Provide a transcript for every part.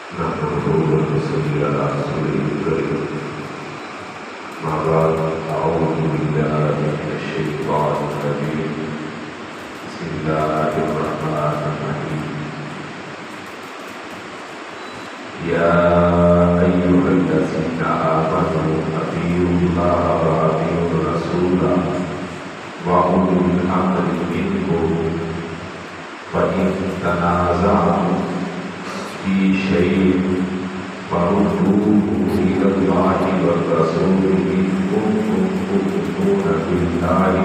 نحمده ونصلي على رسوله الكريم. ما بعد، أعوذ بالله من الشيطان الرجيم. بسم الله الرحمن الرحيم. يا أيها الذين آمنوا أطيعوا الله وأطيعوا الرسول وأولي الأمر منكم فإن تنازعتم في شيء فردوه إلى الله والرسول إن كنتم تؤمنون بالله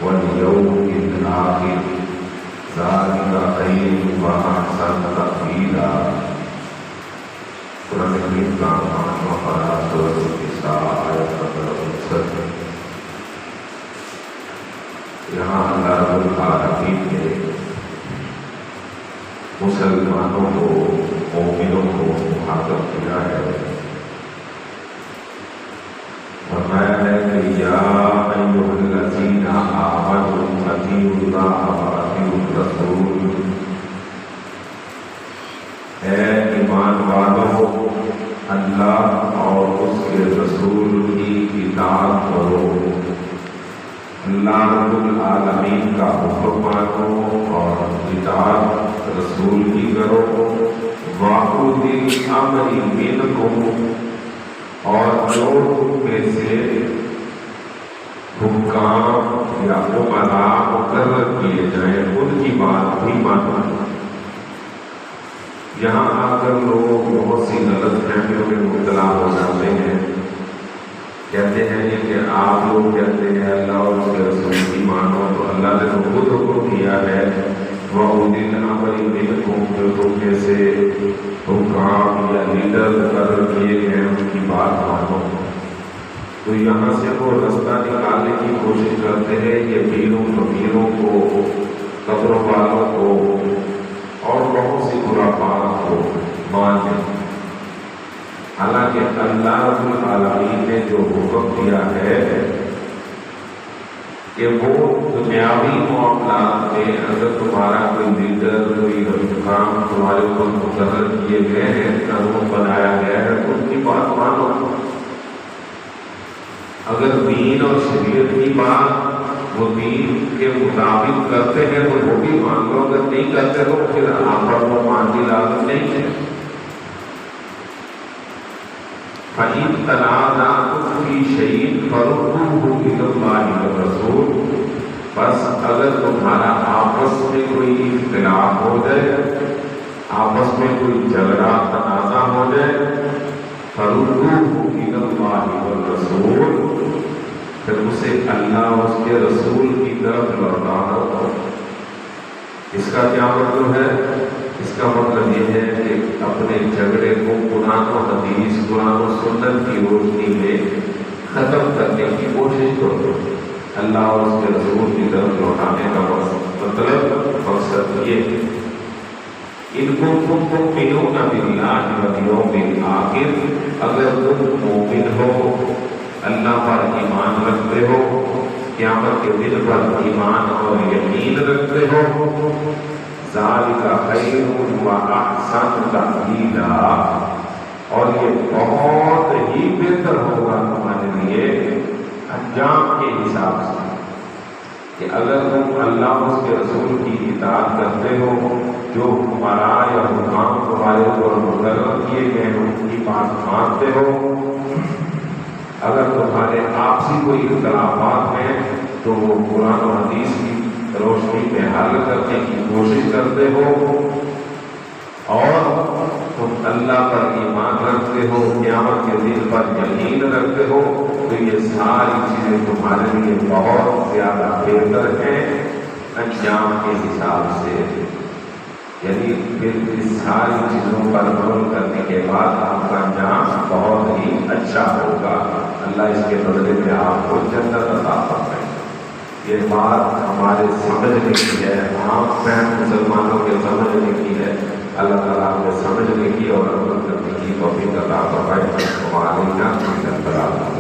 واليوم الآخر ذلك خير وأحسن تأويلا. قرآن کریم کا مقرہ سورۃ النساء آیت نمبر 59. یہاں اللہ رب العالمین نے مسلمانوں کو، مومنوں کو مخاطب کیا ہے. فرمایا ہے کہ یا ایھا الذین آمنوا اطیعوا اللہ واطیعوا الرسول. اے ایمان والو، اللہ اور اس کے رسول کی اطاعت کرو. اللہ رب العالمین کا حکم مانو اور اطاعت رسول کی کرو. وَأُولِي الْأَمْرِ مِنْكُمْ، اور جو تم میں سے حکام یا امراء مقرر کیے جائیں ان کی بات بھی مانو. یہاں آ کر لوگ بہت سی غلط فہمیوں میں مبتلا ہو جاتے ہیں. کہتے ہیں کہ آپ لوگ کہتے ہیں اللہ اور اس کے رسول کی مانو، تو اللہ نے تو خود حکم کیا ہے وَأُولِي الْأَمْرِ مِنْكُمْ، جو تم میں سے حکام یا لیڈر مقرر کیے گئے ان کی بات مانو. تو یہاں سے وہ رستہ نکالنے کی کوشش کرتے ہیں کہ پیروں فقیروں کو، قبروں والوں کو اور بہت سی خرافات کو مان لیں. حالانکہ اللہ رب العالمین نے جو حکم دیا ہے کہ وہ دنیاوی معاملات میں اگر تمہارا کوئی لیڈر، کوئی حکام تمہارے اوپر مقرر کیے گئے ہیں، قانون بنایا گیا ہے، ان کی بات مانو. اگر دین اور شریعت کی بات وہ دین کے مطابق کرتے ہیں تو وہ بھی مان لو، اگر نہیں کرتے تو پھر آپ پر وہ مان کی لازم نہیں ہے. فَإِن تَنَازَعْتُمْ فِي شَيْءٍ فَرُدُّوهُ إِلَى اللَّهِ وَالرَّسُولِ، بس اگر تمہارا آپس میں کوئی اختلاف ہو جائے، آپس میں کوئی جھگڑا تنازع ہو جائے، فَرُدُّوهُ إِلَى اللَّهِ وَالرَّسُولِ، پھر اسے اللہ اور اس کے رسول کی طرف لوٹا دو. اس کا کیا مطلب ہے؟ اس کا مطلب یہ ہے کہ اپنے جھگڑے کو قرآن و حدیث، قرآن و سنت کی روشنی میں ختم کرنے کی کوشش کرو. اللہ اور اس کے رسول کی طرف لوٹانے کا مقصد یہ ہے. ان کنتم تؤمنون باللہ والیوم الآخر، اگر تم مومن ہو، اللہ پر ایمان رکھتے ہو، قیامت کے دن پر ایمان اور یقین رکھتے ہو، ذالک خیر واحسن تأویلا، اور یہ بہت ہی بہتر ہوگا تمہارے لیے انجام کے حساب سے. کہ اگر تم اللہ اس کے رسول کی اطاعت کرتے ہو، جو امراء یا حکام تمہارے اوپر مقرر کیے گئے ہیں ان کی بات مانتے ہو، اگر تمہارے آپسی کوئی اختلافات ہیں تو وہ قرآن و حدیث کی روشنی میں حل کرنے کی کوشش کرتے ہو، اور تم اللہ پر ایمان رکھتے ہو، قیامت کے دن پر یقین رکھتے ہو، تو یہ ساری چیزیں تمہارے لیے بہت زیادہ بہتر ہیں انجام کے حساب سے. یعنی پھر اس ساری چیزوں پر عمل کرنے کے بعد آپ کا انجام بہت ہی اچھا ہوگا. اللہ اس کے بدلے میں آپ کو جنت عطا فرمائے. یہ بات ہمارے سمجھنے کی ہے، عام فہم مسلمانوں کے سمجھنے کی ہے. اللہ تعالیٰ ہمیں سمجھنے کی اور عمل کرنے کی توفیق عطا فرمائے. وعلیکم السلام.